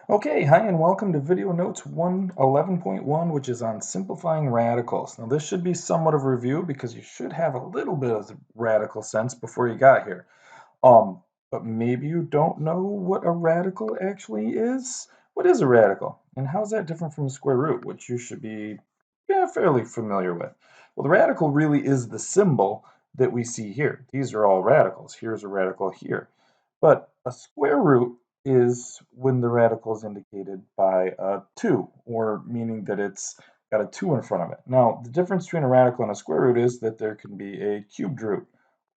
Okay, hi and welcome to video notes 111.1, which is on simplifying radicals. Now this should be somewhat of a review because you should have a little bit of the radical sense before you got here. But maybe you don't know what a radical actually is. What is a radical? And how is that different from a square root, which you should be fairly familiar with? Well, the radical really is the symbol that we see here. These are all radicals. Here's a radical here. But a square root is when the radical is indicated by a 2, or meaning that it's got a 2 in front of it. Now, the difference between a radical and a square root is that there can be a cubed root,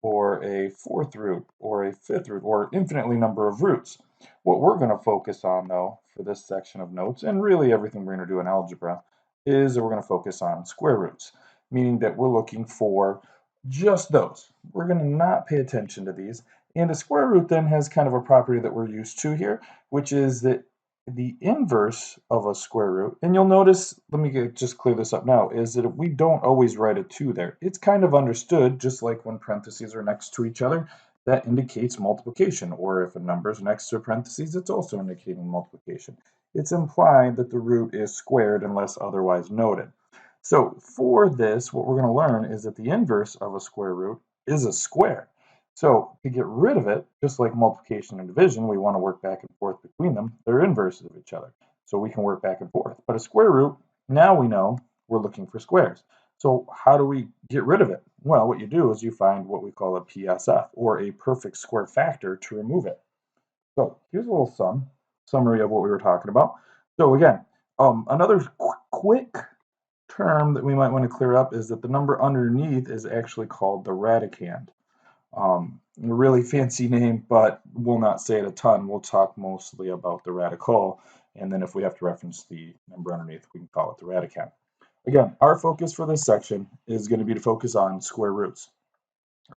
or a fourth root, or a fifth root, or infinitely number of roots. What we're going to focus on, though, for this section of notes, and really everything we're going to do in algebra, is that we're going to focus on square roots, meaning that we're looking for just those. We're going to not pay attention to these. And a square root then has kind of a property that we're used to here, which is that the inverse of a square root, and you'll notice, let me just clear this up now, is that we don't always write a 2 there. It's kind of understood, just like when parentheses are next to each other, that indicates multiplication, or if a number is next to a parentheses, it's also indicating multiplication. It's implied that the root is squared unless otherwise noted. So for this, what we're going to learn is that the inverse of a square root is a square. So to get rid of it, just like multiplication and division, we want to work back and forth between them. They're inverses of each other. So we can work back and forth. But a square root, now we know we're looking for squares. So how do we get rid of it? Well, what you do is you find what we call a PSF, or a perfect square factor, to remove it. So here's a little summary of what we were talking about. So again, another quick term that we might want to clear up is that the number underneath is actually called the radicand. A really fancy name, but we'll not say it a ton. We'll talk mostly about the radical, and then if we have to reference the number underneath, we can call it the radicand. Again, our focus for this section is going to be to focus on square roots.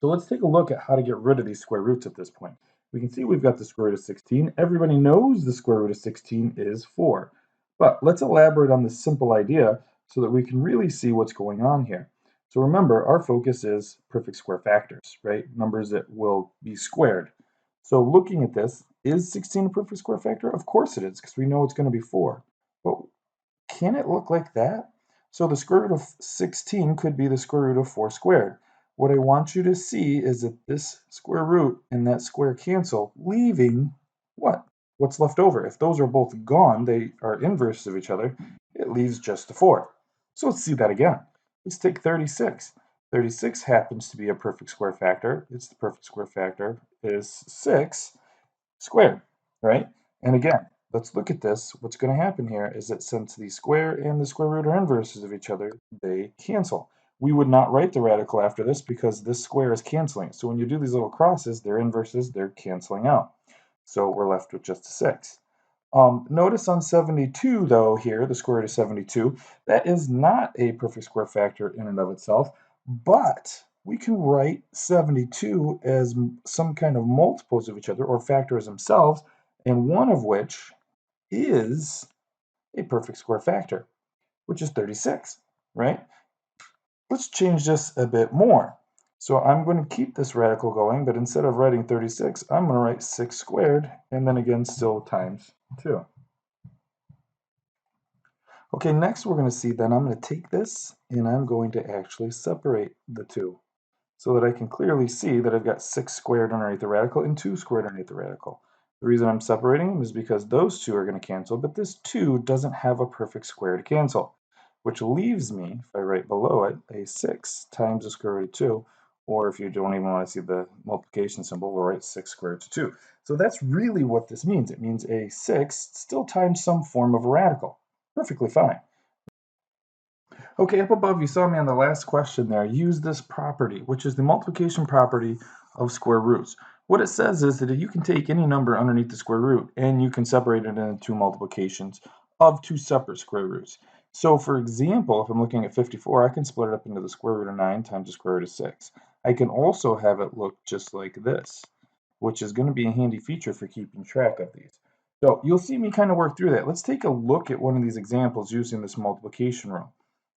So let's take a look at how to get rid of these square roots at this point. We can see we've got the square root of 16. Everybody knows the square root of 16 is 4. But let's elaborate on this simple idea so that we can really see what's going on here. So remember, our focus is perfect square factors, right? Numbers that will be squared. So looking at this, is 16 a perfect square factor? Of course it is, because we know it's going to be 4. But can it look like that? So the square root of 16 could be the square root of 4 squared. What I want you to see is that this square root and that square cancel, leaving what? What's left over? If those are both gone, they are inverses of each other, it leaves just the 4. So let's see that again. Let's take 36. 36 happens to be a perfect square factor. It's the perfect square factor is 6 squared, right? And again, let's look at this. What's going to happen here is that since the square and the square root are inverses of each other, they cancel. We would not write the radical after this because this square is canceling. So when you do these little crosses, they're inverses, they're canceling out. So we're left with just a 6. Notice on 72, though, here, the square root of 72, that is not a perfect square factor in and of itself, but we can write 72 as some kind of multiples of each other, or factors themselves, and one of which is a perfect square factor, which is 36, right? Let's change this a bit more. So I'm going to keep this radical going, but instead of writing 36, I'm going to write 6 squared, and then again still times 2. Okay, next we're going to see then I'm going to take this and I'm going to actually separate the 2 so that I can clearly see that I've got 6 squared underneath the radical and 2 squared underneath the radical. The reason I'm separating them is because those 2 are going to cancel, but this 2 doesn't have a perfect square to cancel, which leaves me, if I write below it, a 6 times the square root of 2, or if you don't even want to see the multiplication symbol, we'll write 6 squared to 2. So that's really what this means. It means a 6 still times some form of a radical. Perfectly fine. Okay, up above you saw me on the last question there. Use this property, which is the multiplication property of square roots. What it says is that you can take any number underneath the square root and you can separate it into 2 multiplications of 2 separate square roots. So for example, if I'm looking at 54, I can split it up into the square root of 9 times the square root of 6. I can also have it look just like this, which is going to be a handy feature for keeping track of these. So you'll see me kind of work through that. Let's take a look at one of these examples using this multiplication rule.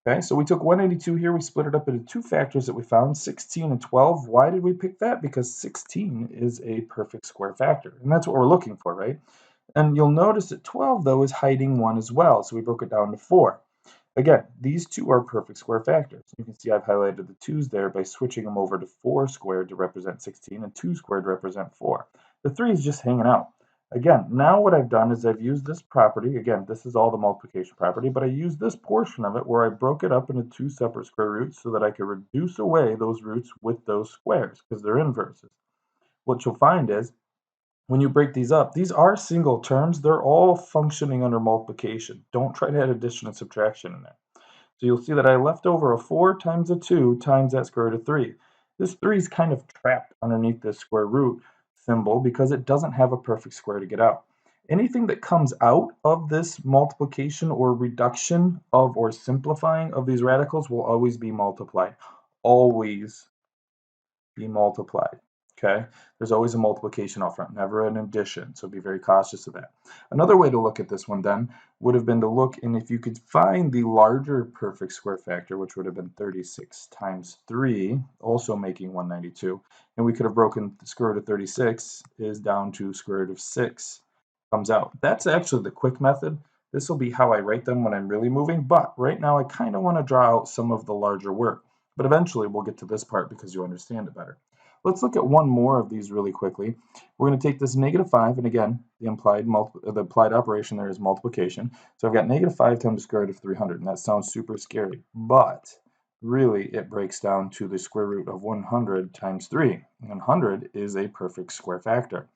Okay, so we took 182 here, we split it up into 2 factors that we found, 16 and 12. Why did we pick that? Because 16 is a perfect square factor, and that's what we're looking for, right? And you'll notice that 12, though, is hiding 1 as well, so we broke it down to 4. Again, these two are perfect square factors. You can see I've highlighted the 2's there by switching them over to 4 squared to represent 16 and 2 squared to represent 4. The 3 is just hanging out. Again, now what I've done is I've used this property. Again, this is all the multiplication property, but I used this portion of it where I broke it up into 2 separate square roots so that I could reduce away those roots with those squares because they're inverses. What you'll find is when you break these up, these are single terms. They're all functioning under multiplication. Don't try to add addition and subtraction in there. So you'll see that I left over a 4 times a 2 times that square root of 3. This 3 is kind of trapped underneath this square root symbol because it doesn't have a perfect square to get out. Anything that comes out of this multiplication or reduction of or simplifying of these radicals will always be multiplied. Always be multiplied. Okay, there's always a multiplication out front, never an addition, so be very cautious of that. Another way to look at this one then would have been to look, and if you could find the larger perfect square factor, which would have been 36 times 3, also making 192, and we could have broken the square root of 36 is down to square root of 6 comes out. That's actually the quick method. This will be how I write them when I'm really moving, but right now I kind of want to draw out some of the larger work. But eventually we'll get to this part because you understand it better. Let's look at one more of these really quickly. We're going to take this -5, and again, the applied operation there is multiplication. So I've got -5 times the square root of 300, and that sounds super scary, but really it breaks down to the square root of 100 times 3. 100 is a perfect square factor.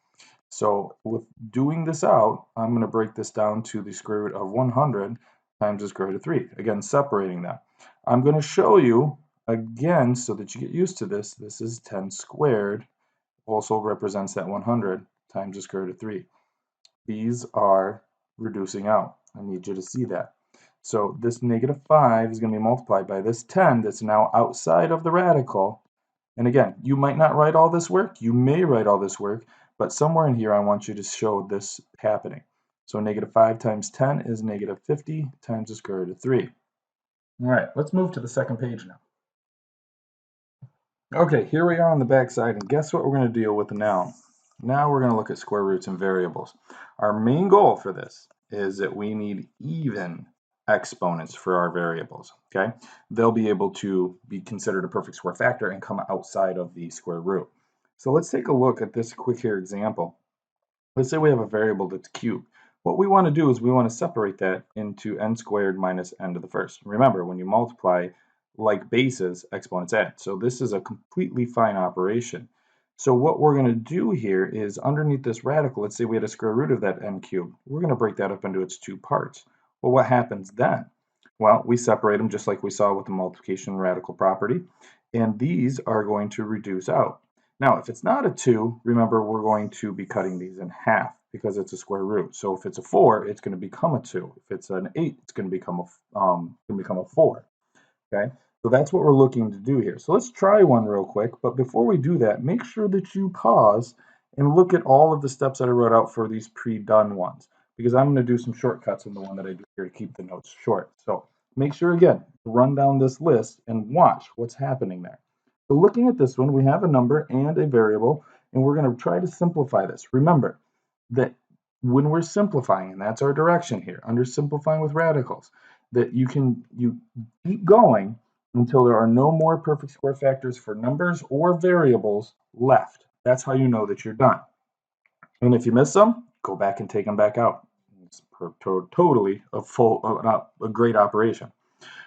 So with doing this out, I'm going to break this down to the square root of 100 times the square root of 3. Again, separating that. I'm going to show you again so that you get used to this. This is 10 squared, also represents that 100 times the square root of 3. These are reducing out. I need you to see that. So this -5 is going to be multiplied by this 10 that's now outside of the radical. And again, you might not write all this work. You may write all this work, but somewhere in here I want you to show this happening. So -5 times 10 is -50 times the square root of 3. All right, let's move to the second page now. Okay, here we are on the back side, and guess what we're going to deal with now? Now we're going to look at square roots and variables. Our main goal for this is that we need even exponents for our variables, okay? They'll be able to be considered a perfect square factor and come outside of the square root. So let's take a look at this quick here example. Let's say we have a variable that's cubed. What we want to do is we want to separate that into n squared minus n to the first. Remember, when you multiply like bases, exponents add. So this is a completely fine operation. So what we're going to do here is underneath this radical, let's say we had a square root of that n cubed. We're going to break that up into its two parts. Well, what happens then? Well, we separate them just like we saw with the multiplication radical property, and these are going to reduce out. Now, if it's not a 2, remember we're going to be cutting these in half because it's a square root. So if it's a 4, it's going to become a 2. If it's an 8, it's going to become a 4. Okay, so that's what we're looking to do here. So let's try one real quick. But before we do that, make sure that you pause and look at all of the steps that I wrote out for these pre-done ones, because I'm going to do some shortcuts in the one that I do here to keep the notes short. So make sure, again, to run down this list and watch what's happening there. So looking at this one, we have a number and a variable, and we're going to try to simplify this. Remember that when we're simplifying, and that's our direction here, under simplifying with radicals, that you keep going until there are no more perfect square factors for numbers or variables left. That's how you know that you're done. And if you miss some, go back and take them back out. It's totally a great operation.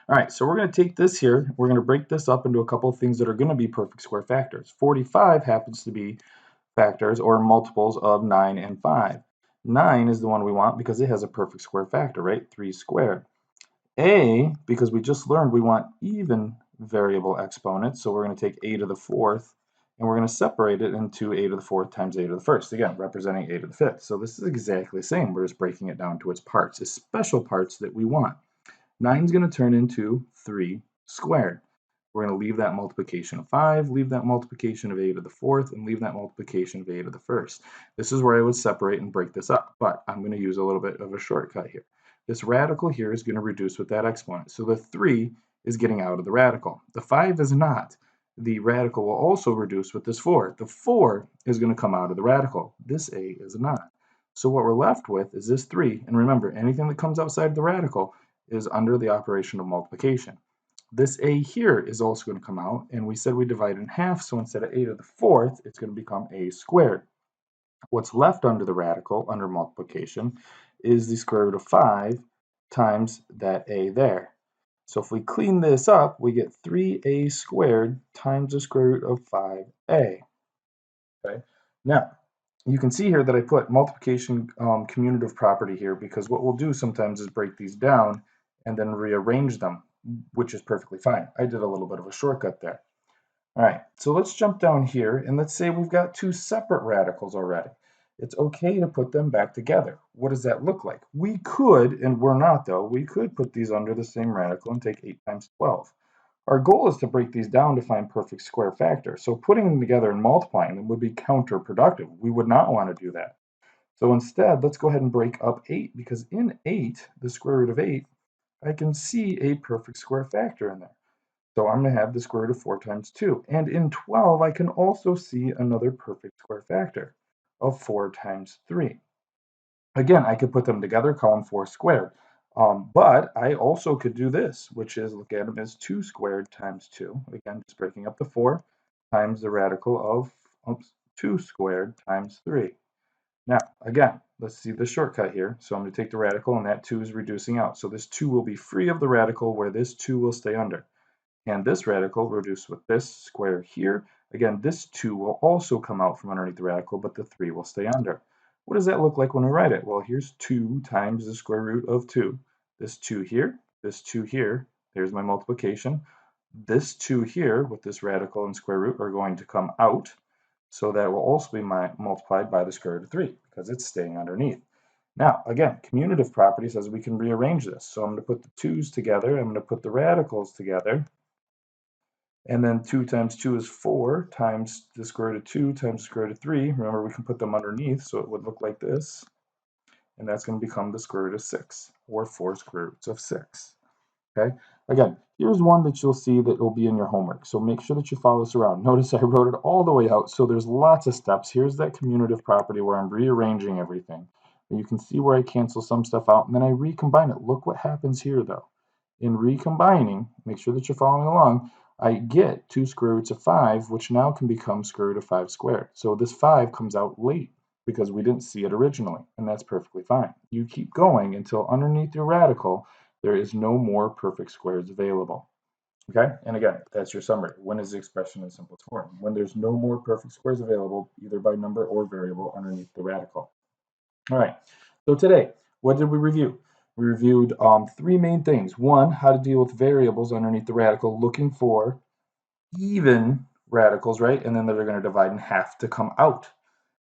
All right, so we're going to take this here. We're going to break this up into a couple of things that are going to be perfect square factors. 45 happens to be factors or multiples of 9 and 5. 9 is the one we want because it has a perfect square factor, right? 3 squared. A, because we just learned we want even variable exponents, so we're going to take a to the fourth, and we're going to separate it into a to the fourth times a to the first, again, representing a to the fifth. So this is exactly the same. We're just breaking it down to its parts, its special parts that we want. 9 is going to turn into 3 squared. We're going to leave that multiplication of 5, leave that multiplication of a to the fourth, and leave that multiplication of a to the first. This is where I would separate and break this up, but I'm going to use a little bit of a shortcut here. This radical here is going to reduce with that exponent. So the 3 is getting out of the radical. The 5 is not. The radical will also reduce with this 4. The 4 is going to come out of the radical. This a is not. So what we're left with is this 3. And remember, anything that comes outside the radical is under the operation of multiplication. This a here is also going to come out, and we said we divide in half, so instead of a to the 4th, it's going to become a squared. What's left under the radical, under multiplication, is the square root of 5 times that a there. So if we clean this up, we get 3a squared times the square root of 5a. Okay. Now, you can see here that I put multiplication commutative property here because what we'll do sometimes is break these down and then rearrange them, which is perfectly fine. I did a little bit of a shortcut there. All right, so let's jump down here and let's say we've got two separate radicals already. It's okay to put them back together. What does that look like? We could, and we're not though, we could put these under the same radical and take 8 times 12. Our goal is to break these down to find perfect square factors. So putting them together and multiplying them would be counterproductive. We would not want to do that. So instead, let's go ahead and break up 8 because in 8, the square root of 8, I can see a perfect square factor in there. So I'm going to have the square root of 4 times 2. And in 12, I can also see another perfect square factor of 4 times 3. Again, I could put them together, call them 4 squared. But I also could do this, which is look at them as 2 squared times 2. Again, just breaking up the 4 times the radical of 2 squared times 3. Now, again, let's see the shortcut here. So I'm going to take the radical, and that 2 is reducing out. So this 2 will be free of the radical, where this 2 will stay under. And this radical reduced with this square here. Again, this 2 will also come out from underneath the radical, but the 3 will stay under. What does that look like when we write it? Well, here's 2 times the square root of 2. This 2 here, this 2 here, there's my multiplication. This 2 here with this radical and square root are going to come out. So that will also be multiplied by the square root of 3 because it's staying underneath. Now, again, commutative property says we can rearrange this. So I'm going to put the 2's together. I'm going to put the radicals together. And then 2 times 2 is 4 times the square root of 2 times the square root of 3. Remember, we can put them underneath, so it would look like this. And that's going to become the square root of 6, or 4 square roots of 6. Okay? Again, here's one that you'll see that will be in your homework. So make sure that you follow this around. Notice I wrote it all the way out, so there's lots of steps. Here's that commutative property where I'm rearranging everything. And you can see where I cancel some stuff out, and then I recombine it. Look what happens here, though. In recombining, make sure that you're following along, I get 2 square roots of 5, which now can become square root of 5 squared. So this 5 comes out late because we didn't see it originally, and that's perfectly fine. You keep going until underneath your radical, there is no more perfect squares available. Okay, and again, that's your summary. When is the expression in simplest form? When there's no more perfect squares available, either by number or variable underneath the radical. All right, so today, what did we review? We reviewed 3 main things. 1, how to deal with variables underneath the radical, looking for even radicals, right? And then they're going to divide in half to come out.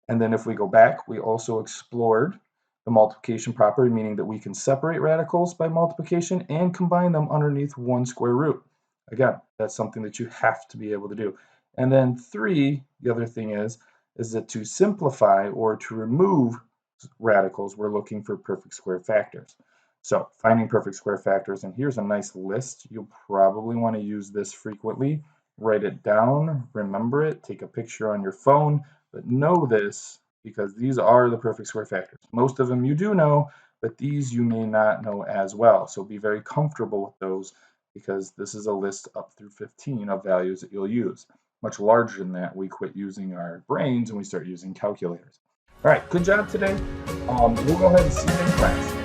And then if we go back, we also explored the multiplication property, meaning that we can separate radicals by multiplication and combine them underneath 1 square root. Again, that's something that you have to be able to do. And then 3, the other thing is that to simplify or to remove radicals, we're looking for perfect square factors. So finding perfect square factors, and here's a nice list. You'll probably want to use this frequently. Write it down, remember it, take a picture on your phone, but know this because these are the perfect square factors. Most of them you do know, but these you may not know as well. So be very comfortable with those because this is a list up through 15 of values that you'll use. Much larger than that, we quit using our brains and we start using calculators. All right, good job today. We'll go ahead and see you in class.